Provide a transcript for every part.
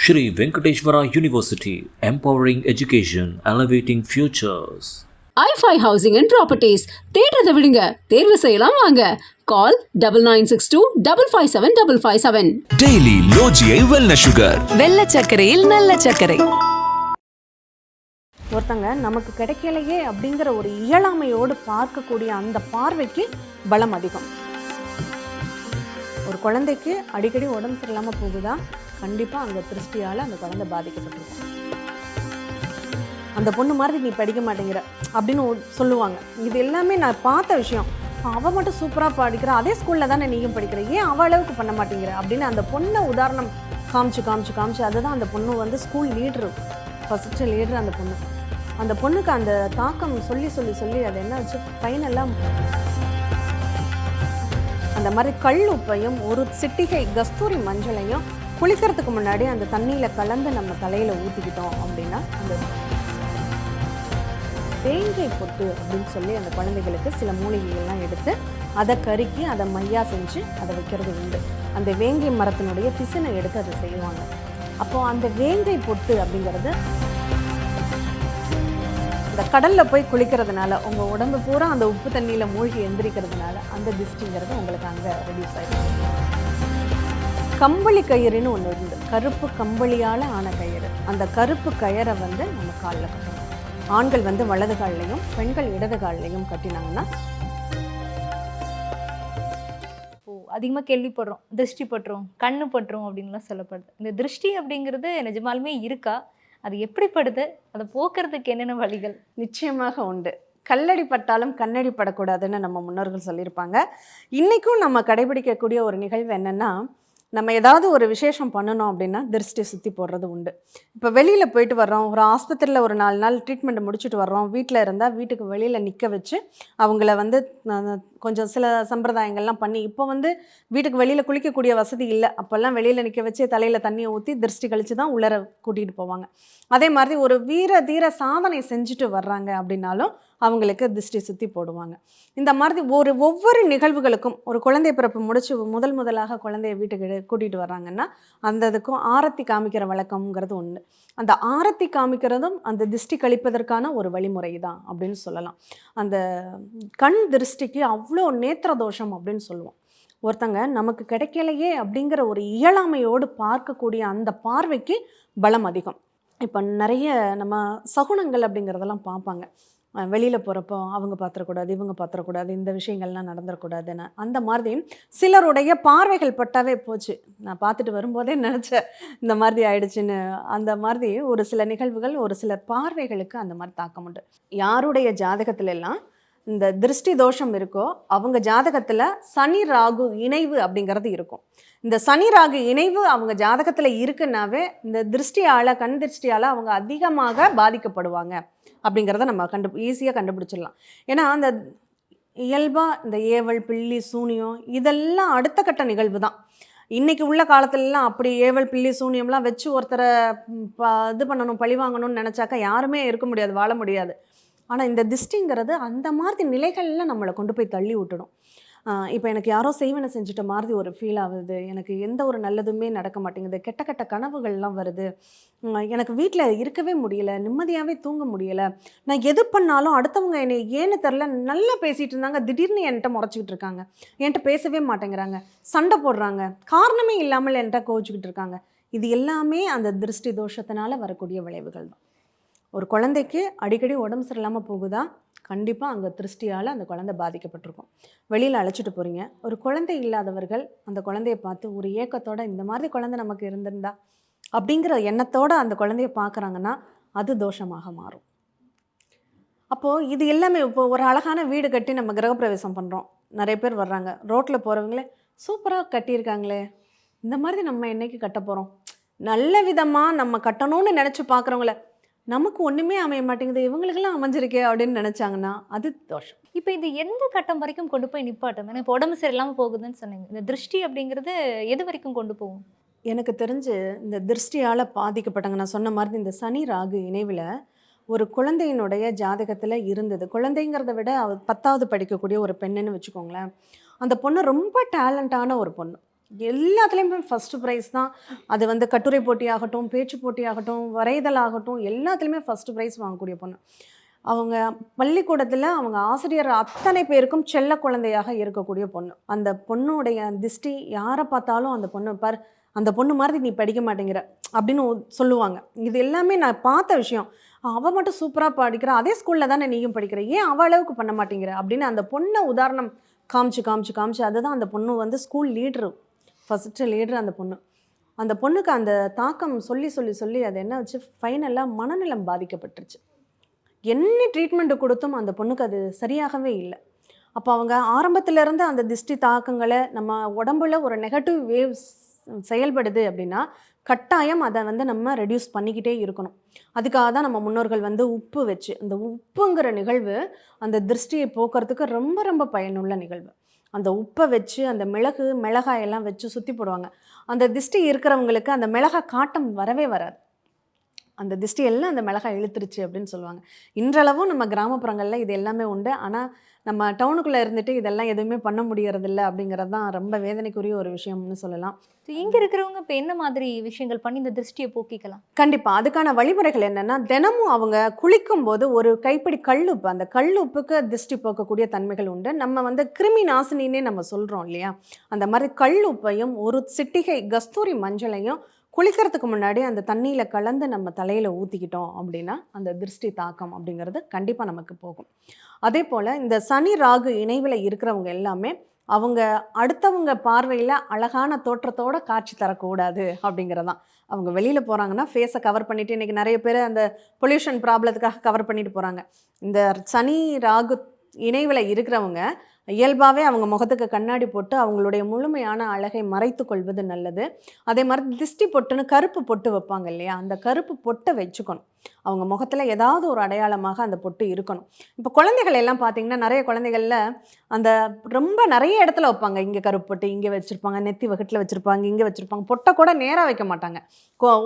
Shri Venkateshwara University, empowering education, elevating futures. i5 Housing and Properties. தேடுறதை விடுங்க, தேர்வு செய்யலாம் வாங்க. Call 9962557557. Daily Low GI Wellness Sugar. வெள்ளை சர்க்கரையில் நல்ல சர்க்கரை. ஒருத்தங்க நமக்கு கிடைக்கலையே அப்படிங்கிற ஒரு இயலாமையோடு பார்க்கக்கூடிய அந்த பார்வைக்கு பலம் அதிகம். ஒரு குழந்தைக்கு அடிக்கடி உடம்பு சரியில்லாமல் போகுதா, கண்டிப்பாக அந்த திருஷ்டியால் அந்த குழந்தை பாதிக்கப்பட்டிருக்கும். அந்த பொண்ணு மாதிரி நீ படிக்க மாட்டேங்கிற அப்படின்னு சொல்லுவாங்க. இது எல்லாமே நான் பார்த்த விஷயம். அவள் மட்டும் சூப்பராக படிக்கிறா, அதே ஸ்கூலில் தானே நீயும் படிக்கிற, ஏன் அவள் அளவுக்கு பண்ண மாட்டேங்கிற அப்படின்னு அந்த பொண்ணை உதாரணம் காமிச்சு அதுதான் அந்த பொண்ணு வந்து ஸ்கூல் லீடரு, ஃபஸ்ட்டு லீடரு அந்த பொண்ணு. அந்த பொண்ணுக்கு அந்த தாக்கம் சொல்லி அது என்ன வச்சு ஃபைனலாக அந்த மாதிரி கல் உப்பையும் ஒரு சிட்டிகை கஸ்தூரி மஞ்சளையும் குளிக்கிறதுக்கு முன்னாடி அந்த தண்ணியில் கலந்து நம்ம தலையில் ஊற்றிக்கிட்டோம் அப்படின்னா அந்த தேங்காய் பொட்டு அப்படின்னு சொல்லி அந்த குழந்தைகளுக்கு சில மூலிகைகள்லாம் எடுத்து அதை கருக்கி அதை மையா செஞ்சு அதை வைக்கிறது உண்டு. அந்த வேங்கை மரத்தினுடைய பிசினை எடுத்து அதை செய்வாங்க. அப்போது அந்த வேங்கை பொட்டு அப்படிங்கிறது இந்த கடலில் போய் குளிக்கிறதுனால உங்கள் உடம்பு பூரா அந்த உப்பு தண்ணியில் மூழ்கி எந்திரிக்கிறதுனால அந்த திஷ்டிங்கிறது உங்களுக்கு அங்கே ரெடியூஸ் ஆகிடும். கம்பளி கயிறுன்னு ஒன்று இருந்து, கருப்பு கம்பளியால் ஆன கயிறு. அந்த கருப்பு கயிறை வந்து நம்ம காலில் கட்டணும். ஆண்கள் வந்து வலது கால்லையும் பெண்கள் இடது கால்லையும் கட்டினாங்கன்னா. அதிகமாக கேள்விப்படுறோம், திருஷ்டி பட்டுரும், கண்ணு பட்டுரும் அப்படின்லாம் சொல்லப்படுது. இந்த திருஷ்டி அப்படிங்கிறது நிஜமாலுமே இருக்கா? அது எப்படிப்படுது? அதை போக்குறதுக்கு என்னென்ன வழிகள்? நிச்சயமாக உண்டு. கல்லடி பட்டாலும் கண்ணடி படக்கூடாதுன்னு நம்ம முன்னோர்கள் சொல்லியிருப்பாங்க. இன்றைக்கும் நம்ம கடைபிடிக்கக்கூடிய ஒரு நிகழ்வு என்னென்னா, நம்ம ஏதாவது ஒரு விசேஷம் பண்ணணும் அப்படின்னா திருஷ்டி சுற்றி போடுறது உண்டு. இப்போ வெளியில் போயிட்டு வர்றோம், ஒரு ஆஸ்பத்திரியில் ஒரு 4 நாள் ட்ரீட்மெண்ட் முடிச்சுட்டு வர்றோம், வீட்டில் இருந்தால் வீட்டுக்கு வெளியில் நிற்க வச்சு அவங்கள வந்து கொஞ்சம் சில சம்பிரதாயங்கள்லாம் பண்ணி, இப்போ வந்து வீட்டுக்கு வெளியில் குளிக்கக்கூடிய வசதி இல்லை, அப்போல்லாம் வெளியில் நிற்க வச்சு தலையில் தண்ணியை ஊற்றி திருஷ்டி கழித்து தான் உள்ளர கூட்டிகிட்டு போவாங்க. அதே மாதிரி ஒரு தீர சாதனை செஞ்சுட்டு வர்றாங்க அப்படின்னாலும் அவங்களுக்கு திருஷ்டி சுற்றி போடுவாங்க. இந்த மாதிரி ஒவ்வொரு நிகழ்வுகளுக்கும் ஒரு குழந்தை பிறப்பு முடிச்சு முதலாக குழந்தைய வீட்டுக்கு கூட்டிகிட்டு வர்றாங்கன்னா அந்த இதுக்கும் ஆரத்தி காமிக்கிற வழக்கம்ங்கிறது ஒன்று. அந்த ஆரத்தி காமிக்கிறதும் அந்த திருஷ்டி கழிப்பதற்கான ஒரு வழிமுறை தான் அப்படின்னு சொல்லலாம். அந்த கண் திருஷ்டிக்கு அவ்வளோ நேத்திர தோஷம் அப்படின்னு சொல்லுவோம். ஒருத்தங்க நமக்கு கிடைக்கலையே அப்படிங்கிற ஒரு இயலாமையோடு பார்க்கக்கூடிய அந்த பார்வைக்கு பலம் அதிகம். இப்போ நிறைய நம்ம சகுனங்கள் அப்படிங்கிறதெல்லாம் பார்ப்பாங்க. வெளியில் போகிறப்போ அவங்க பார்த்துடக்கூடாது, இவங்க பார்த்துடக்கூடாது, இந்த விஷயங்கள்லாம் நடந்துடக்கூடாதுன்னு. அந்த மாதிரி சிலருடைய பார்வைகள் பட்டாவே போச்சு, நான் பார்த்துட்டு வரும்போதே நினச்சேன் இந்த மாதிரி ஆயிடுச்சுன்னு. அந்த மாதிரி ஒரு சில நிகழ்வுகள் ஒரு சில பார்வைகளுக்கு அந்த மாதிரி தாக்கம் உண்டு. யாருடைய ஜாதகத்திலெல்லாம் இந்த திருஷ்டி தோஷம் இருக்கோ அவங்க ஜாதகத்தில் சனி ராகு இணைவு அப்படிங்கிறது இருக்கும். இந்த சனி ராகு இணைவு அவங்க ஜாதகத்தில் இருக்குன்னாவே இந்த திருஷ்டியால் கண் திருஷ்டியால் அவங்க அதிகமாக பாதிக்கப்படுவாங்க அப்படிங்கிறத நம்ம ஈஸியாக கண்டுபிடிச்சிடலாம். ஏன்னா அந்த இயல்பாக இந்த ஏவல் பில்லி சூனியம் இதெல்லாம் அடுத்த கட்ட நிகழ்வு தான். இன்றைக்கி உள்ள காலத்துலலாம் அப்படி ஏவல் பில்லி சூனியம்லாம் வச்சு ஒருத்தரை இது பண்ணணும், பழி வாங்கணும்னு நினச்சாக்கா யாருமே இருக்க முடியாது, வாழ முடியாது. ஆனால் இந்த திஷ்டிங்கிறது அந்த மாதிரி நிலைகளில் நம்மளை கொண்டு போய் தள்ளி விட்டுடும். இப்போ எனக்கு யாரோ செய்வனை செஞ்சுட்ட மாதிரி ஒரு ஃபீல் ஆகுது, எனக்கு எந்த ஒரு நல்லதுமே நடக்க மாட்டேங்குது, கெட்ட கனவுகள்லாம் வருது, எனக்கு வீட்டில் இருக்கவே முடியலை, நிம்மதியாகவே தூங்க முடியலை, நான் எது பண்ணாலும் அடுத்தவங்க என்னை ஏன்னு தெரில நல்லா பேசிகிட்டு இருந்தாங்க, திடீர்னு என்கிட்ட முறைச்சிக்கிட்டு இருக்காங்க, என்கிட்ட பேசவே மாட்டேங்கிறாங்க, சண்டை போடுறாங்க, காரணமே இல்லாமல் என்கிட்ட கோவிச்சுக்கிட்டு இருக்காங்க. இது எல்லாமே அந்த திருஷ்டி தோஷத்தினால வரக்கூடிய விளைவுகள் தான். ஒரு குழந்தைக்கு அடிக்கடி உடம்பு சரியில்லாமல் போகுதா, கண்டிப்பாக அங்கே திருஷ்டியால் அந்த குழந்தை பாதிக்கப்பட்டிருக்கும். வெளியில் அழைச்சிட்டு போகிறீங்க, ஒரு குழந்தை இல்லாதவர்கள் அந்த குழந்தைய பார்த்து ஒரு ஏக்கத்தோடு இந்த மாதிரி குழந்தை நமக்கு இருந்திருந்தா அப்படிங்கிற எண்ணத்தோடு அந்த குழந்தைய பார்க்குறாங்கன்னா அது தோஷமாக மாறும். அப்போது இது எல்லாமே இப்போ ஒரு அழகான வீடு கட்டி நம்ம கிரகப்பிரவேசம் பண்ணுறோம், நிறைய பேர் வர்றாங்க, ரோட்டில் போகிறவங்களே சூப்பராக கட்டியிருக்காங்களே, இந்த மாதிரி நம்ம என்றைக்கு கட்ட போகிறோம், நல்ல விதமாக நம்ம கட்டணும்னு நினச்சி பார்க்குறவங்கள நமக்கு ஒன்றுமே அமைய மாட்டேங்குது, இவங்களுக்கெல்லாம் அமைஞ்சிருக்கே அப்படின்னு நினச்சாங்கன்னா அது தோஷம். இப்போ இது எந்த கட்டம் வரைக்கும் கொண்டு போய் நிப்பாட்டும்? ஏன்னா இப்போ உடம்பு சரியில்லாமல் போகுதுன்னு சொன்னீங்க, இந்த திருஷ்டி அப்படிங்கிறது எது வரைக்கும் கொண்டு போகும்? எனக்கு தெரிஞ்சு இந்த திருஷ்டியால் பாதிக்கப்பட்டாங்க, நான் சொன்ன மாதிரி இந்த சனி ராகு இணைவில் ஒரு குழந்தையினுடைய ஜாதகத்தில் இருந்தது. குழந்தைங்கிறத விட 10வது படிக்கக்கூடிய ஒரு பெண்ணுன்னு வச்சுக்கோங்களேன். அந்த பொண்ணு ரொம்ப டேலண்டான ஒரு பொண்ணு, எல்லாத்துலேயுமே ஃபஸ்ட்டு ப்ரைஸ் தான். அது வந்து கட்டுரை போட்டியாகட்டும், பேச்சு போட்டியாகட்டும், வரைதல் ஆகட்டும், எல்லாத்துலேயுமே ஃபஸ்ட்டு ப்ரைஸ் வாங்கக்கூடிய பொண்ணு. அவங்க பள்ளிக்கூடத்தில் அவங்க ஆசிரியர் அத்தனை பேருக்கும் செல்ல குழந்தையாக இருக்கக்கூடிய பொண்ணு. அந்த பொண்ணுடைய திஷ்டி யாரை பார்த்தாலும் அந்த பொண்ணு பார், அந்த பொண்ணு மாதிரி நீ படிக்க மாட்டேங்கிற அப்படின்னு சொல்லுவாங்க. இது எல்லாமே நான் பார்த்த விஷயம். அவள் மட்டும் சூப்பராக படிக்கிறா, அதே ஸ்கூலில் தானே நீயும் படிக்கிற, ஏன் அவள் அளவுக்கு பண்ண மாட்டேங்கிற அப்படின்னு அந்த பொண்ணை உதாரணம் காமிச்சு அதுதான் அந்த பொண்ணு வந்து ஸ்கூல் லீட்ரு, ஃபஸ்ட்டு லீட்ரு அந்த பொண்ணு. அந்த பொண்ணுக்கு அந்த தாக்கம் சொல்லி அது என்ன வச்சு ஃபைனலாக மனநலம் பாதிக்கப்பட்டுருச்சு. என்ன ட்ரீட்மெண்ட்டு கொடுத்தும் அந்த பொண்ணுக்கு அது சரியாகவே இல்லை. அப்போ அவங்க ஆரம்பத்திலேருந்து அந்த திஷ்டி தாக்கங்களை நம்ம உடம்புல ஒரு நெகட்டிவ் வேவ்ஸ் செயல்படுது அப்படின்னா கட்டாயம் அதை வந்து நம்ம ரெடியூஸ் பண்ணிக்கிட்டே இருக்கணும். அதுக்காக தான் நம்ம முன்னோர்கள் வந்து உப்பு வச்சு, அந்த உப்புங்கிற நிகழ்வு அந்த திருஷ்டியை போக்குறதுக்கு ரொம்ப ரொம்ப பயனுள்ள நிகழ்வு. அந்த உப்பை வச்சு அந்த மிளகாயெல்லாம் வச்சு சுற்றி போடுவாங்க. அந்த திஷ்டி இருக்கிறவங்களுக்கு அந்த மிளகாய் காட்டம் வரவே வராது. அந்த திஷ்டி எல்லாம் அந்த மிளகாய் இழுத்துருச்சு அப்படின்னு சொல்லுவாங்க. இன்றளவும் நம்ம கிராமப்புறங்களில் இது எல்லாமே உண்டு. ஆனால் நம்ம டவுனுக்குள்ளே இருந்துட்டு இதெல்லாம் எதுவுமே பண்ண முடியறதில்ல அப்படிங்கிறது தான் ரொம்ப வேதனைக்குரிய ஒரு விஷயம்னு சொல்லலாம். ஸோ இங்கே இருக்கிறவங்க இப்போ என்ன மாதிரி விஷயங்கள் பண்ணி இந்த திருஷ்டியை போக்கிக்கலாம்? கண்டிப்பாக அதுக்கான வழிமுறைகள் என்னென்னா, தினமும் அவங்க குளிக்கும்போது ஒரு கைப்பிடி கல்லுப்பு, அந்த கல்லுப்புக்கு திருஷ்டி போக்கக்கூடிய தன்மைகள் உண்டு. நம்ம வந்து கிருமி நாசினின்னே நம்ம சொல்கிறோம் இல்லையா, அந்த மாதிரி கல்லுப்பையும் ஒரு சிட்டிகை கஸ்தூரி மஞ்சளையும் குளிக்கிறதுக்கு முன்னாடி அந்த தண்ணியில் கலந்து நம்ம தலையில் ஊற்றிக்கிட்டோம் அப்படின்னா அந்த திருஷ்டி தாக்கம் அப்படிங்கிறது கண்டிப்பாக நமக்கு போகும். அதே போல் இந்த சனி ராகு இணைவில் இருக்கிறவங்க எல்லாமே அவங்க அடுத்தவங்க பார்வையில் அழகான தோற்றத்தோடு காட்சி தரக்கூடாது அப்படிங்கிறதான். அவங்க வெளியில் போகிறாங்கன்னா ஃபேஸை கவர் பண்ணிவிட்டு, இன்றைக்கி நிறைய பேர் அந்த பொல்யூஷன் ப்ராப்ளத்துக்காக கவர் பண்ணிட்டு போகிறாங்க. இந்த சனி ராகு இணைவில் இருக்கிறவங்க இயல்பாகவே அவங்க முகத்துக்கு கண்ணாடி போட்டு அவங்களுடைய முழுமையான அழகை மறைத்து கொள்வது நல்லது. அதே மாதிரி திஷ்டி பொட்டுன்னு கருப்பு பொட்டு வைப்பாங்க இல்லையா, அந்த கருப்பு பொட்டை வச்சுக்கணும். அவங்க முகத்தில் ஏதாவது ஒரு அடையாளமாக அந்த பொட்டு இருக்கணும். இப்போ குழந்தைகள் எல்லாம் பார்த்திங்கன்னா நிறைய குழந்தைகளில் அந்த ரொம்ப நிறைய இடத்துல வைப்பாங்க. இங்கே கருப்பு பொட்டு இங்கே வச்சுருப்பாங்க, நெத்தி வகட்டில் வச்சுருப்பாங்க, இங்கே வச்சுருப்பாங்க. பொட்டை கூட நேராக வைக்க மாட்டாங்க,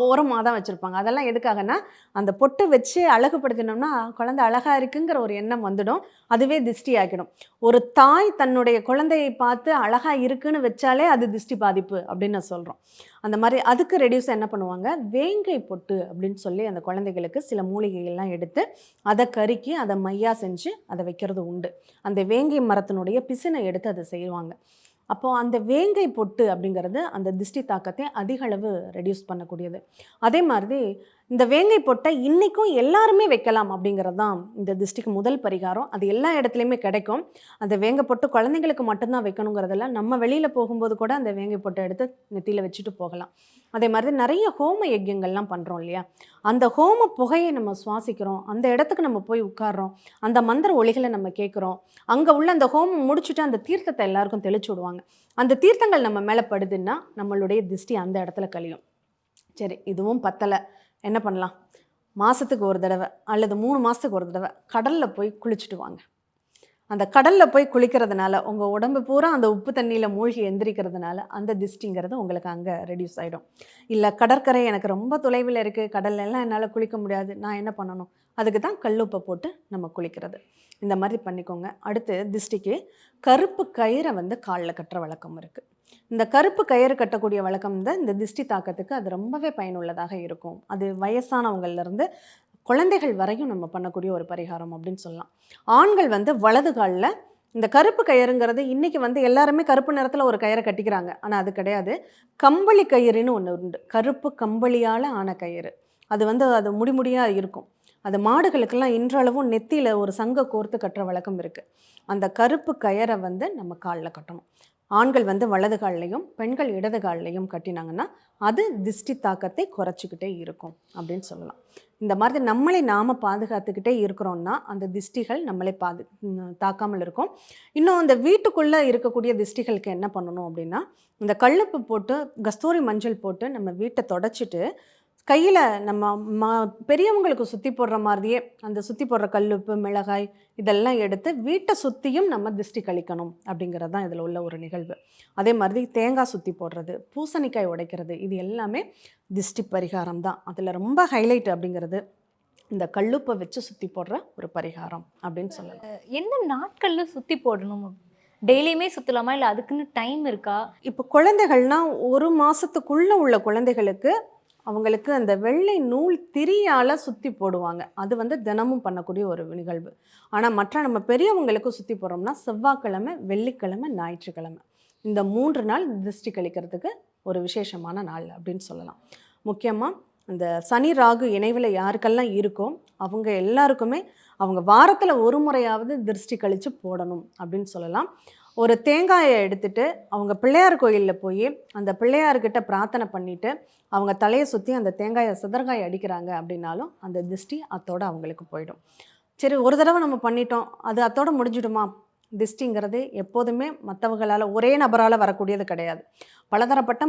ஓரமாக தான் வச்சுருப்பாங்க. அதெல்லாம் எதுக்காகனா அந்த பொட்டு வச்சு அழகுபடுத்தினோம்னா குழந்தை அழகாக இருக்குங்கிற ஒரு எண்ணம் வந்துடும், அதுவே திஷ்டி ஆக்கிடும். ஒரு தாய் தன்னுடைய குழந்தையை பார்த்து அழகாக இருக்குன்னு வச்சாலே அது திஷ்டி பாதிப்பு அப்படின்னு நான் சொல்கிறோம். அந்த மாதிரி அதுக்கு ரெடியூஸ் என்ன பண்ணுவாங்க, வேங்கை பொட்டு அப்படின்னு சொல்லி அந்த குழந்தைகளுக்கு சில மூலிகைகள்லாம் எடுத்து அதை கருக்கி அதை மையா செஞ்சு அதை வைக்கிறது உண்டு. அந்த வேங்கை மரத்தினுடைய பிசினை எடுத்து அதை செய்வாங்க. அப்போது அந்த வேங்கை பொட்டு அப்படிங்கிறது அந்த திஷ்டி தாக்கத்தை அதிக அளவு ரெடியூஸ் பண்ணக்கூடியது. அதே மாதிரி இந்த வேங்கை பொட்டை இன்றைக்கும் எல்லாருமே வைக்கலாம் அப்படிங்கிறது தான் இந்த திஷ்டிக்கு முதல் பரிகாரம். அது எல்லா இடத்துலையுமே கிடைக்கும். அந்த வேங்கை பொட்டு குழந்தைங்களுக்கு மட்டும்தான் வைக்கணுங்கிறதெல்லாம், நம்ம வெளியில் போகும்போது கூட அந்த வேங்கை பொட்டை எடுத்து நெத்தியில் வச்சுட்டு போகலாம். அதே மாதிரி நிறைய ஹோம யஜ்யங்கள்லாம் பண்ணுறோம் இல்லையா, அந்த ஹோம புகையை நம்ம சுவாசிக்கிறோம், அந்த இடத்துக்கு நம்ம போய் உட்கார்றோம், அந்த மந்திர ஒலிகளை நம்ம கேட்குறோம். அங்கே உள்ள அந்த ஹோமம் முடிச்சுட்டு அந்த தீர்த்தத்தை எல்லாருக்கும் தெளிச்சு விடுவாங்க. அந்த தீர்த்தங்கள் நம்ம மேலே படுதுன்னா நம்மளுடைய திஷ்டி அந்த இடத்துல கழியும். சரி, இதுவும் பத்தலை, என்ன பண்ணலாம், மாதத்துக்கு ஒரு தடவை அல்லது 3 மாதத்துக்கு ஒரு தடவை கடலில் போய் குளிச்சுட்டு வாங்க. அந்த கடலில் போய் குளிக்கிறதுனால உங்கள் உடம்பு பூரா அந்த உப்பு தண்ணியில் மூழ்கி எந்திரிக்கிறதுனால அந்த திஷ்டிங்கிறது உங்களுக்கு அங்கே ரெடியூஸ் ஆகிடும். இல்லை கடற்கரை எனக்கு ரொம்ப தொலைவில் இருக்குது, கடல்லெல்லாம் என்னால் குளிக்க முடியாது, நான் என்ன பண்ணணும், அதுக்கு தான் கல்லுப்பை போட்டு நம்ம குளிக்கிறது. இந்த மாதிரி பண்ணிக்கோங்க. அடுத்து திஷ்டிக்கு கருப்பு கயிறை வந்து காலில் கட்டுற வழக்கம் இருக்குது. இந்த கருப்பு கயிறு கட்டக்கூடிய வழக்கம் தான் இந்த திஷ்டி தாக்கத்துக்கு அது ரொம்பவே பயனுள்ளதாக இருக்கும். அது வயசானவங்கள்லேருந்து குழந்தைகள் வரையும் நம்ம பண்ணக்கூடிய ஒரு பரிகாரம் அப்படின்னு சொல்லலாம். ஆண்கள் வந்து வலது காலில் இந்த கருப்பு கயிறுங்கிறது இன்றைக்கி வந்து எல்லாருமே கருப்பு நிறத்தில் ஒரு கயிறை கட்டிக்கிறாங்க, ஆனால் அது கிடையாது. கம்பளி கயிறுன்னு ஒன்று உண்டு, கருப்பு கம்பளியால் ஆன கயிறு. அது வந்து அது முடியாக இருக்கும். அது மாடுகளுக்கெல்லாம் இன்றளவும் நெத்தியில் ஒரு சங்க கோர்த்து கட்டுற வழக்கம் இருக்குது. அந்த கருப்பு கயிறை வந்து நம்ம காலில் கட்டணும். ஆண்கள் வந்து வலது கால்லையும் பெண்கள் இடது கால்லையும் கட்டினாங்கன்னா அது திஷ்டி தாக்கத்தை குறைச்சிக்கிட்டே இருக்கும் அப்படின்னு சொல்லலாம். இந்த மாதிரி நம்மளை நாம் பாதுகாத்துக்கிட்டே இருக்கிறோன்னா அந்த திஷ்டிகள் நம்மளை தாக்காமல் இருக்கும். இன்னும் அந்த வீட்டுக்குள்ளே இருக்கக்கூடிய திஷ்டிகளுக்கு என்ன பண்ணணும் அப்படின்னா, இந்த கல்லுப்பு போட்டு கஸ்தூரி மஞ்சள் போட்டு நம்ம வீட்டை தொடச்சிட்டு கையில் நம்ம பெரியவங்களுக்கு சுற்றி போடுற மாதிரியே அந்த சுற்றி போடுற கல்லுப்பு மிளகாய் இதெல்லாம் எடுத்து வீட்டை சுற்றியும் நம்ம திஷ்டி கழிக்கணும் அப்படிங்கிறது தான் இதில் உள்ள ஒரு நிகழ்வு. அதே மாதிரி தேங்காய் சுற்றி போடுறது, பூசணிக்காய் உடைக்கிறது, இது எல்லாமே திஷ்டி பரிகாரம் தான். அதில் ரொம்ப ஹைலைட் அப்படிங்கிறது இந்த கல்லுப்பை வச்சு சுற்றி போடுற ஒரு பரிகாரம் அப்படின்னு சொல்லலாம். என்ன நாட்களில் சுற்றி போடணும்? டெய்லியுமே சுற்றலாமா இல்லை அதுக்குன்னு டைம் இருக்கா? இப்போ குழந்தைகள்னா 1 மாசத்துக்குள்ள உள்ள குழந்தைகளுக்கு அவங்களுக்கு அந்த வெள்ளை நூல் திரியால் சுற்றி போடுவாங்க. அது வந்து தினமும் பண்ணக்கூடிய ஒரு நிகழ்வு. ஆனால் மற்ற நம்ம பெரியவங்களுக்கும் சுற்றி போடுறோம்னா செவ்வாய்க்கிழமை, வெள்ளிக்கிழமை, ஞாயிற்றுக்கிழமை இந்த 3 நாள் திருஷ்டி கழிக்கிறதுக்கு ஒரு விசேஷமான நாள் அப்படின்னு சொல்லலாம். முக்கியமாக இந்த சனி ராகு இணைவில் யாருக்கெல்லாம் இருக்கோ அவங்க எல்லாருக்குமே அவங்க வாரத்தில் ஒரு முறையாவது திருஷ்டி கழித்து போடணும் அப்படின்னு சொல்லலாம். ஒரு தேங்காயை எடுத்துகிட்டு அவங்க பிள்ளையார் கோயிலில் போய் அந்த பிள்ளையார்கிட்ட பிரார்த்தனை பண்ணிவிட்டு அவங்க தலையை சுற்றி அந்த தேங்காயை சிதறங்காயை அடிக்கிறாங்க அப்படின்னாலும் அந்த திருஷ்டி அத்தோடு அவங்களுக்கு போயிடும். சரி, ஒரு தடவை நம்ம பண்ணிட்டோம், அது அத்தோடு முடிஞ்சிடுமா? திருஷ்டிங்கிறது எப்போதுமே மற்றவங்களால் ஒரே நபரால் வரக்கூடியது கிடையாது. பலதரப்பட்ட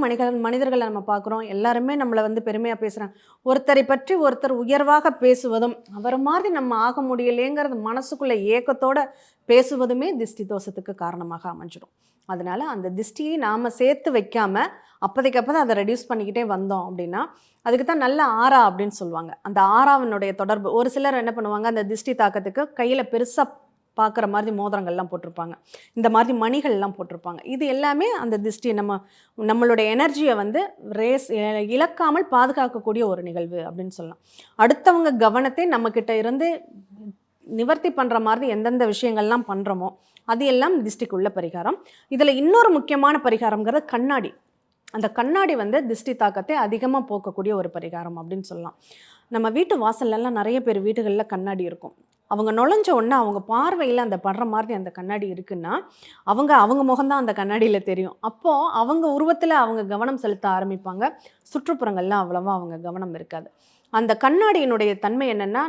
மனிதர்களை நம்ம பார்க்குறோம். எல்லாருமே நம்மளை வந்து பெருமையாக பேசுகிறாங்க. ஒருத்தரை பற்றி ஒருத்தர் உயர்வாக பேசுவதும் அவர் மாதிரி நம்ம ஆக முடியலேங்கிறது மனசுக்குள்ளே ஏக்கத்தோடு பேசுவதுமே திருஷ்டி தோஷத்துக்கு காரணமாக அமைஞ்சிடும். அதனால் அந்த திருஷ்டியை நாம் சேர்த்து வைக்காமல் அப்போதைக்கப்போ அதை ரெடியூஸ் பண்ணிக்கிட்டே வந்தோம் அப்படின்னா அதுக்கு தான் நல்ல ஆரா அப்படின்னு சொல்லுவாங்க. அந்த ஆராவினுடைய தொடர்பு ஒரு சிலர் என்ன பண்ணுவாங்க, அந்த திருஷ்டி தாக்கத்துக்கு கையில் பெருசாக பார்க்குற மாதிரி மோதிரங்கள்லாம் போட்டிருப்பாங்க, இந்த மாதிரி மணிகள்லாம் போட்டிருப்பாங்க. இது எல்லாமே அந்த திருஷ்டி நம்மளுடைய எனர்ஜியை வந்து இழக்காமல் பாதுகாக்கக்கூடிய ஒரு நிகழ்வு அப்படின்னு சொல்லலாம். அடுத்தவங்க கவனத்தை நம்மக்கிட்ட இருந்து நிவர்த்தி பண்ணுற மாதிரி எந்தெந்த விஷயங்கள்லாம் பண்ணுறோமோ அது எல்லாம் திருஷ்டிக்குள்ள பரிகாரம். இதில் இன்னொரு முக்கியமான பரிகாரங்கிறது கண்ணாடி. அந்த கண்ணாடி வந்து திருஷ்டி தாக்கத்தை அதிகமாக போக்கக்கூடிய ஒரு பரிகாரம் அப்படின்னு சொல்லலாம். நம்ம வீட்டு வாசல்லலாம் நிறைய பேர் வீடுகளில் கண்ணாடி இருக்கும். அவங்க நுழைஞ்ச உடனே அவங்க பார்வையில் அந்த படுற மாதிரி அந்த கண்ணாடி இருக்குன்னா அவங்க முகம்தான் அந்த கண்ணாடியில் தெரியும். அப்போது அவங்க உருவத்தில் அவங்க கவனம் செலுத்த ஆரம்பிப்பாங்க. சுற்றுப்புறங்கள்லாம் அவ்வளவா அவங்க கவனம் இருக்காது. அந்த கண்ணாடியினுடைய தன்மை என்னென்னா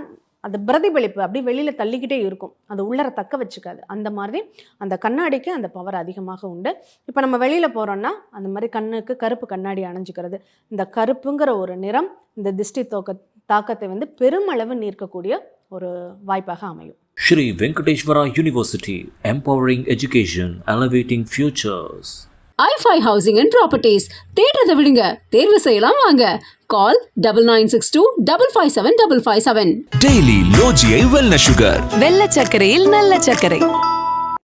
அது பிரதிபலிப்பு அப்படி வெளியில் தள்ளிக்கிட்டே இருக்கும், அது உள்ளர தக்க வச்சுக்காது. அந்த மாதிரி அந்த கண்ணாடிக்கு அந்த பவர் அதிகமாக உண்டு. இப்போ நம்ம வெளியில் போகிறோன்னா அந்த மாதிரி கண்ணுக்கு கருப்பு கண்ணாடி அணிஞ்சிக்கிறது. இந்த கருப்புங்கிற ஒரு நிறம் இந்த திருஷ்டி தாக்கத்தை வந்து பெருமளவு நீர்க்கக்கூடிய ஒரு வாய்ப்பாக அமையும். Shri Venkateshwara University, empowering education, elevating futures. i5 Housing and Properties. தேடுறதை விடுங்க, தேர்வு செய்யலாம் வாங்க. Call 9962 557 557. டெய்லி லோஜியை வெல்னஸ் சுகர். வெள்ளை சர்க்கரையில் நல்ல சர்க்கரை.